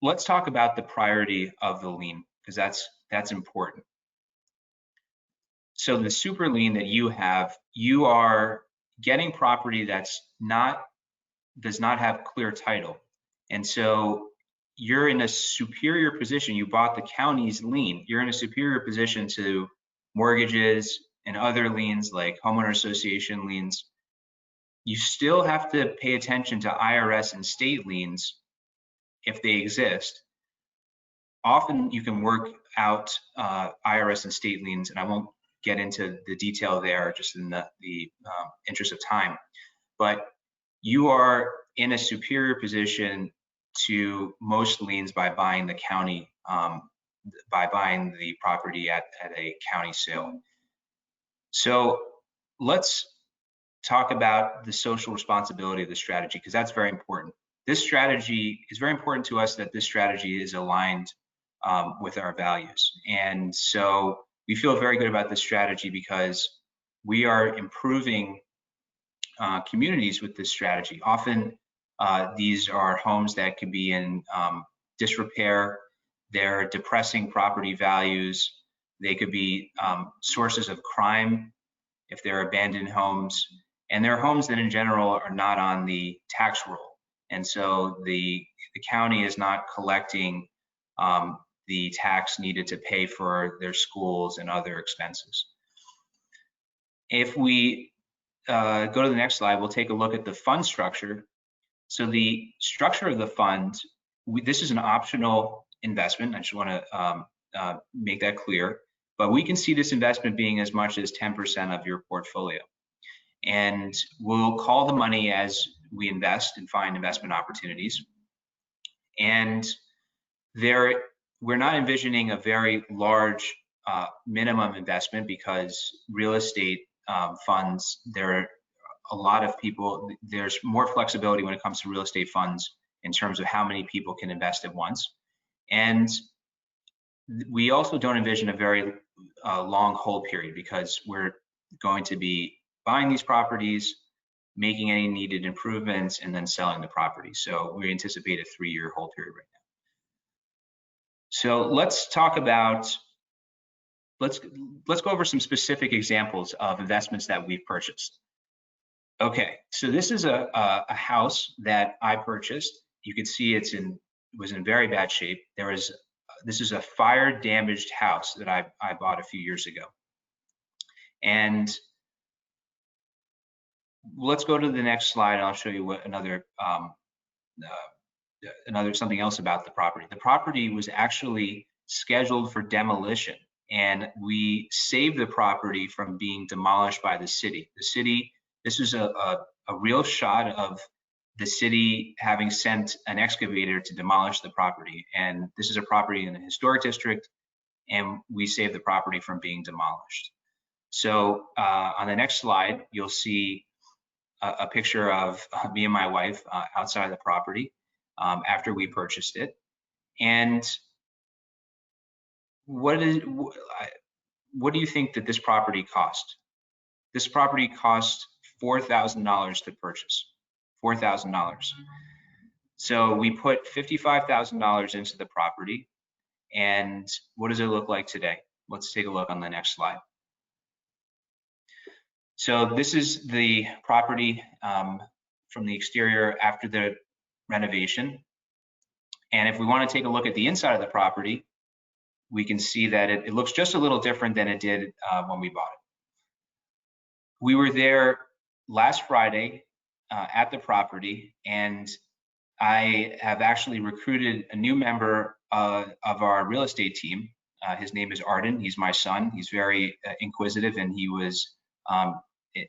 Speaker 6: let's talk about the priority of the lien, because that's important. So the super lien that you have, you are getting property does not have clear title, and so you're in a superior position. You bought the county's lien. You're in a superior position to mortgages and other liens like homeowner association liens. You still have to pay attention to IRS and state liens if they exist. Often you can work out IRS and state liens, and I won't get into the detail there just in the interest of time, but you are in a superior position to most liens by buying the county, by buying the property at a county sale. So let's talk about the social responsibility of the strategy, because that's very important. This strategy is very important to us, that this strategy is aligned with our values. And so we feel very good about this strategy because we are improving communities with this strategy. Often these are homes that could be in disrepair. They're depressing property values. They could be sources of crime if they're abandoned homes. And they're homes that in general are not on the tax roll. And so the county is not collecting the tax needed to pay for their schools and other expenses. If we go to the next slide, we'll take a look at the fund structure. So the structure of the fund, this is an optional investment. I just want to make that clear. But we can see this investment being as much as 10% of your portfolio. And we'll call the money as we invest and find investment opportunities. And we're not envisioning a very large minimum investment, because real estate funds, there are a lot of people, there's more flexibility when it comes to real estate funds in terms of how many people can invest at once. And we also don't envision a very long hold period, because we're going to be buying these properties, making any needed improvements, and then selling the property. So we anticipate a 3-year hold period right now. So let's talk about, let's go over some specific examples of investments that we've purchased. Okay, so this is a house that I purchased. You can see it was in very bad shape. This is a fire damaged house that I bought a few years ago. And let's go to the next slide, and I'll show you what something else about the property. The property was actually scheduled for demolition, and we saved the property from being demolished by the city. This is a real shot of the city having sent an excavator to demolish the property. And this is a property in the historic district, and we saved the property from being demolished. So on the next slide, you'll see a picture of me and my wife outside of the property after we purchased it. And what do you think that this property cost? This property cost $4,000 to purchase, $4,000. So we put $55,000 into the property. And what does it look like today? Let's take a look on the next slide. So this is the property from the exterior after the renovation. And if we want to take a look at the inside of the property, we can see that it looks just a little different than it did when we bought it. We were there last Friday at the property, and I have actually recruited a new member of our real estate team. His name is Arden. He's my son. He's very inquisitive, and he was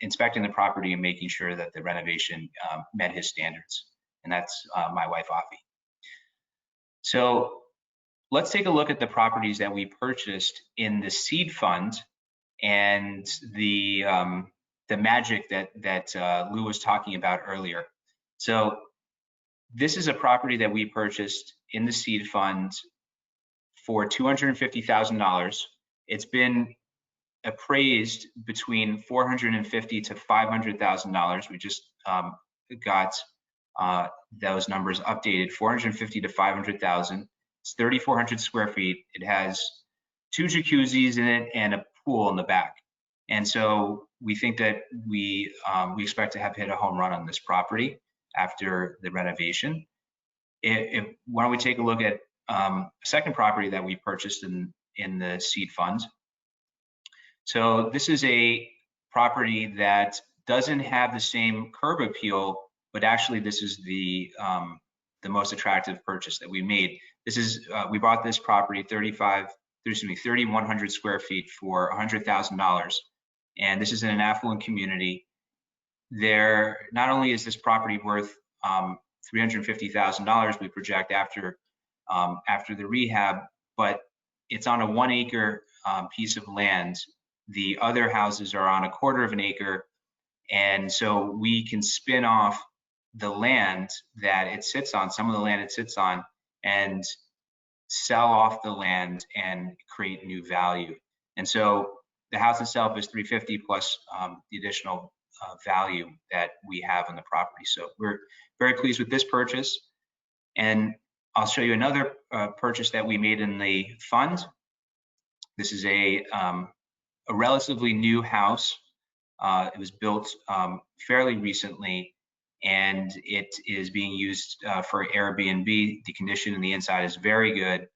Speaker 6: inspecting the property and making sure that the renovation met his standards. And that's my wife, Afi. So let's take a look at the properties that we purchased in the seed fund and the magic that Lou was talking about earlier. So this is a property that we purchased in the seed fund for $250,000. It's been appraised between $450,000 to $500,000. We just got those numbers updated, $450,000 to $500,000. It's 3,400 square feet. It has 2 jacuzzis in it and a pool in the back. And so we think that we expect to have hit a home run on this property after the renovation. Why don't we take a look at a second property that we purchased in the seed fund. So this is a property that doesn't have the same curb appeal, but actually this is the most attractive purchase that we made. This is we bought this property 3,100 square feet for $100,000, and this is in an affluent community. There, not only is this property worth $350,000 we project after the rehab, but it's on a 1 acre piece of land. The other houses are on a 1/4 of an acre, and so we can spin off the land that it sits on, some of the land it sits on, and sell off the land and create new value. And so the house itself is $350,000 plus the additional value that we have on the property. So we're very pleased with this purchase. And I'll show you another purchase that we made in the fund. This is a relatively new house. It was built fairly recently, and it is being used for Airbnb. The condition in the inside is very good,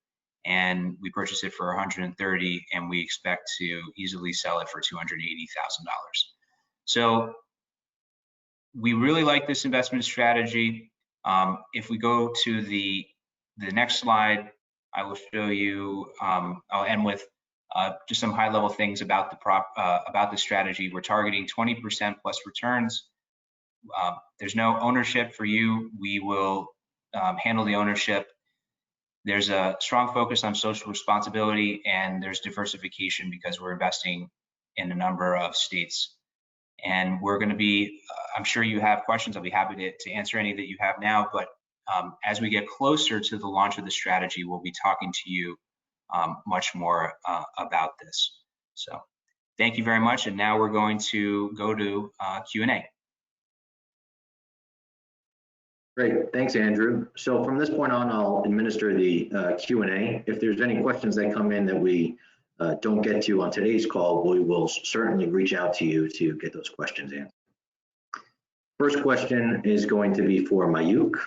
Speaker 6: and we purchased it for $130,000, and we expect to easily sell it for $280,000. So we really like this investment strategy. If we go to the next slide, I will show you. I'll end with just some high-level things about the strategy. We're targeting 20% plus returns. There's no ownership for you. We will handle the ownership. There's a strong focus on social responsibility, and there's diversification because we're investing in a number of states. And we're going to be, I'm sure you have questions. I'll be happy to answer any that you have now. But as we get closer to the launch of the strategy, we'll be talking to you much more about this. So thank you very much. And now we're going to go to Q&A.
Speaker 5: Great, thanks, Andrew. So from this point on, I'll administer the Q&A. If there's any questions that come in that we don't get to on today's call, we will certainly reach out to you to get those questions answered. First question is going to be for Mayukh.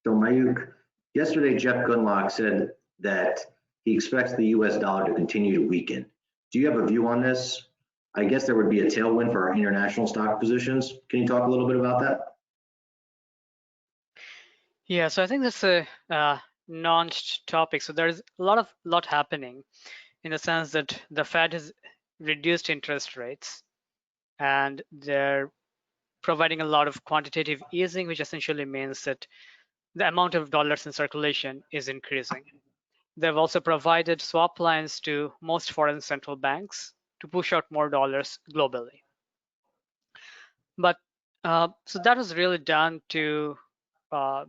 Speaker 5: So Mayukh, yesterday Jeff Gundlach said that he expects the US dollar to continue to weaken. Do you have a view on this? I guess there would be a tailwind for our international stock positions. Can you talk a little bit about that?
Speaker 4: Yeah, so I think that's a nuanced topic. So there's a lot happening in the sense that the Fed has reduced interest rates, and they're providing a lot of quantitative easing, which essentially means that the amount of dollars in circulation is increasing. They've also provided swap lines to most foreign central banks, to push out more dollars globally. But so that was really done to kind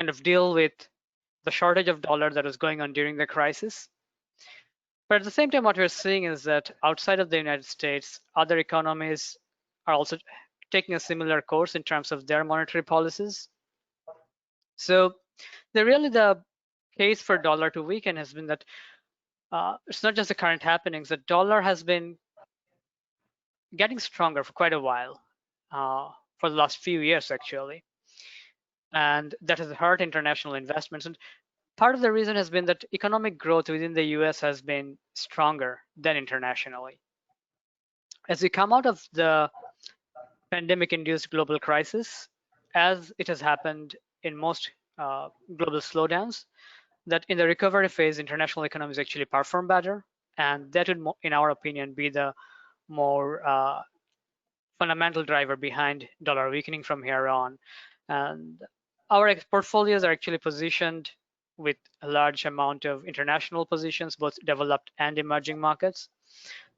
Speaker 4: of deal with the shortage of dollar that was going on during the crisis. But at the same time, what we're seeing is that outside of the United States, other economies are also taking a similar course in terms of their monetary policies. So the case for dollar to weaken has been that it's not just the current happenings. The dollar has been getting stronger for quite a while, for the last few years actually, and that has hurt international investments. And part of the reason has been that economic growth within the US has been stronger than internationally. As we come out of the pandemic-induced global crisis, as it has happened in most global slowdowns, that in the recovery phase, international economies actually perform better, and that would, in our opinion, be the more fundamental driver behind dollar weakening from here on. And our portfolios are actually positioned with a large amount of international positions, both developed and emerging markets.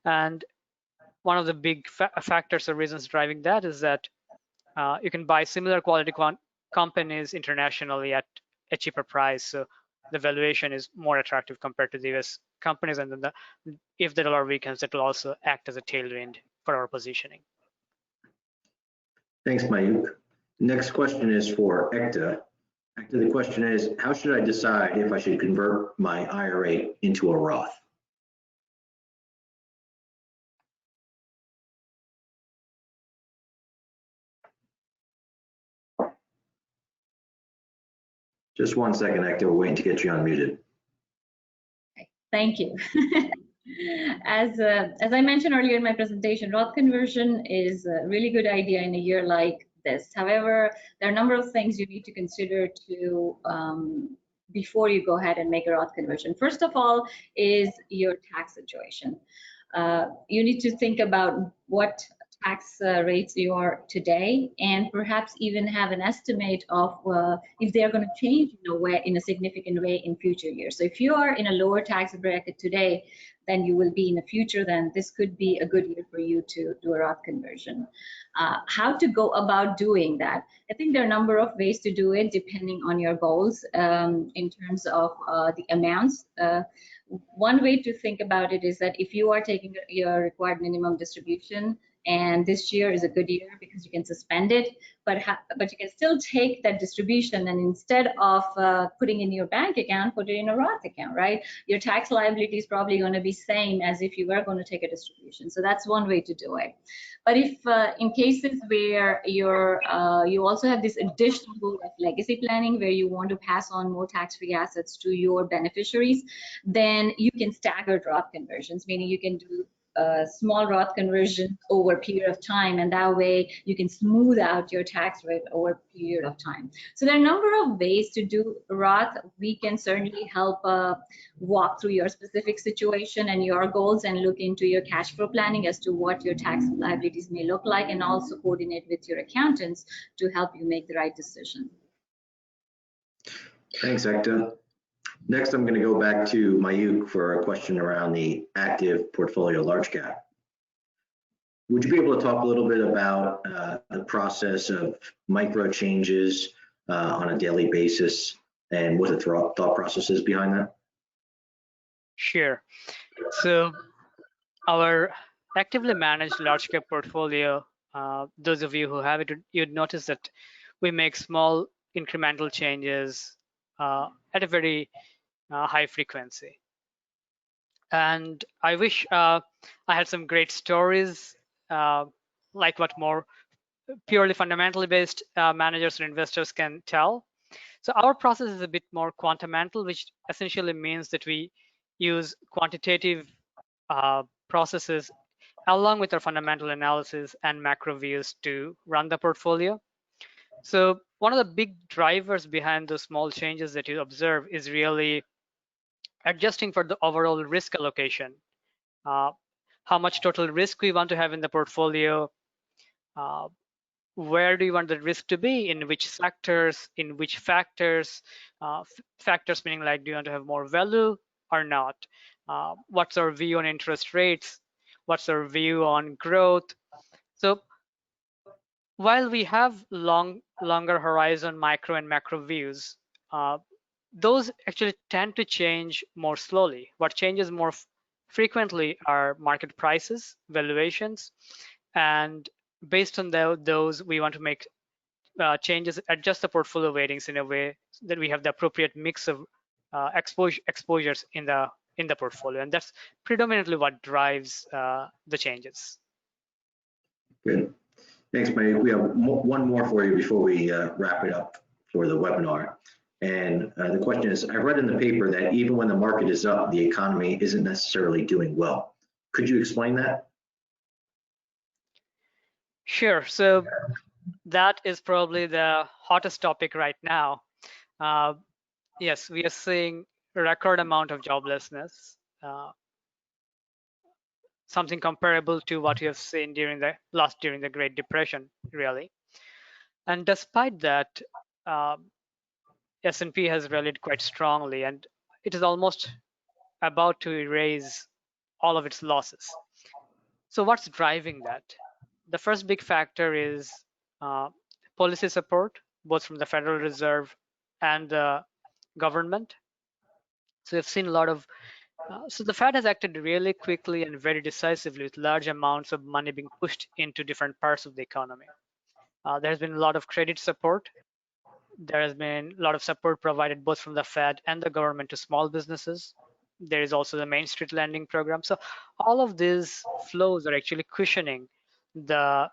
Speaker 4: And one of the big factors or reasons driving that is that you can buy similar quality companies internationally at a cheaper price. So the valuation is more attractive compared to the US companies. And then if the dollar weakens, it will also act as a tailwind for our positioning.
Speaker 5: Thanks, Mayuk. Next question is for Ekta. Ekta, the question is, how should I decide if I should convert my IRA into a Roth? Just 1 second, Ekta, we're waiting to get you unmuted.
Speaker 2: Thank you. As I mentioned earlier in my presentation, Roth conversion is a really good idea in a year like this. However, there are a number of things you need to consider before you go ahead and make a Roth conversion. First of all is your tax situation. You need to think about what tax rates you are today, and perhaps even have an estimate of if they are going to change in a significant way in future years. So if you are in a lower tax bracket today than you will be in the future, then this could be a good year for you to do a Roth conversion. How to go about doing that? I think there are a number of ways to do it depending on your goals in terms of the amounts. One way to think about it is that if you are taking your required minimum distribution, and this year is a good year because you can suspend it, but you can still take that distribution, and instead of putting in your bank account, put it in a Roth account, right? Your tax liability is probably going to be same as if you were going to take a distribution. So that's one way to do it. But if in cases where you also have this additional goal of legacy planning, where you want to pass on more tax-free assets to your beneficiaries, then you can stagger Roth conversions, meaning you can do small Roth conversion over a period of time, and that way you can smooth out your tax rate over a period of time. So there are a number of ways to do Roth. We can certainly help walk through your specific situation and your goals, and look into your cash flow planning as to what your tax liabilities may look like, and also coordinate with your accountants to help you make the right decision.
Speaker 5: Thanks, Ekta. Next, I'm going to go back to Mayuk for a question around the active portfolio large cap. Would you be able to talk a little bit about the process of micro changes on a daily basis, and what the thought process is behind that?
Speaker 4: Sure. So our actively managed large cap portfolio, those of you who have it, you'd notice that we make small incremental changes at a very high frequency. And I wish I had some great stories like what more purely fundamentally based managers and investors can tell. So our process is a bit more quantamental, which essentially means that we use quantitative processes along with our fundamental analysis and macro views to run the portfolio. So one of the big drivers behind those small changes that you observe is really adjusting for the overall risk allocation, how much total risk we want to have in the portfolio, where do you want the risk to be, in which sectors, in which factors, factors meaning like, do you want to have more value or not? What's our view on interest rates? What's our view on growth? So while we have longer horizon micro and macro views, those actually tend to change more slowly. What changes more frequently are market prices, valuations, and based on those, we want to make changes, adjust the portfolio weightings in a way that we have the appropriate mix of exposures in the portfolio, and that's predominantly what drives the changes.
Speaker 5: Good. Thanks, Mayuk. We have one more for you before we wrap it up for the webinar. And the question is, I read in the paper that even when the market is up, the economy isn't necessarily doing well. Could you explain that?
Speaker 4: Sure. So that is probably the hottest topic right now. Yes, we are seeing a record amount of joblessness, something comparable to what you have seen during the Great Depression, really. And despite that, S&P has rallied quite strongly, and it is almost about to erase all of its losses. So what's driving that? The first big factor is policy support, both from the Federal Reserve and the government. So we've seen a lot of, so the Fed has acted really quickly and very decisively with large amounts of money being pushed into different parts of the economy. There has been a lot of credit support. There has been a lot of support provided both from the Fed and the government to small businesses. There is also the Main Street lending program. So all of these flows are actually cushioning the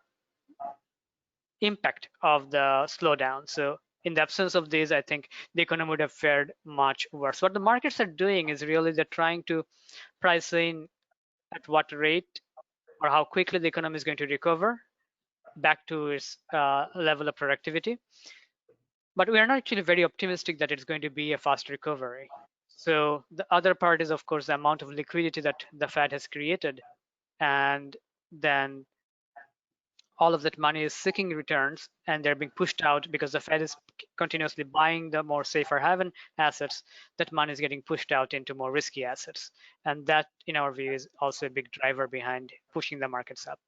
Speaker 4: impact of the slowdown. So in the absence of these, I think the economy would have fared much worse. What the markets are doing is really they're trying to price in at what rate or how quickly the economy is going to recover back to its level of productivity. But we are not actually very optimistic that it's going to be a fast recovery. So the other part is, of course, the amount of liquidity that the Fed has created. And then all of that money is seeking returns, and they're being pushed out because the Fed is continuously buying the more safer haven assets. That money is getting pushed out into more risky assets. And that, in our view, is also a big driver behind pushing the markets up.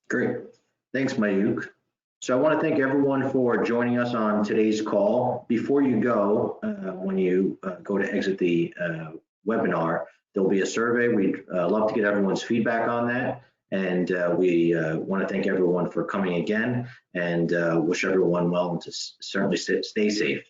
Speaker 5: Great. Thanks, Mayuk. So I want to thank everyone for joining us on today's call. Before you go, when you go to exit the webinar, there'll be a survey. We'd love to get everyone's feedback on that. And we want to thank everyone for coming again and wish everyone well and to certainly stay safe.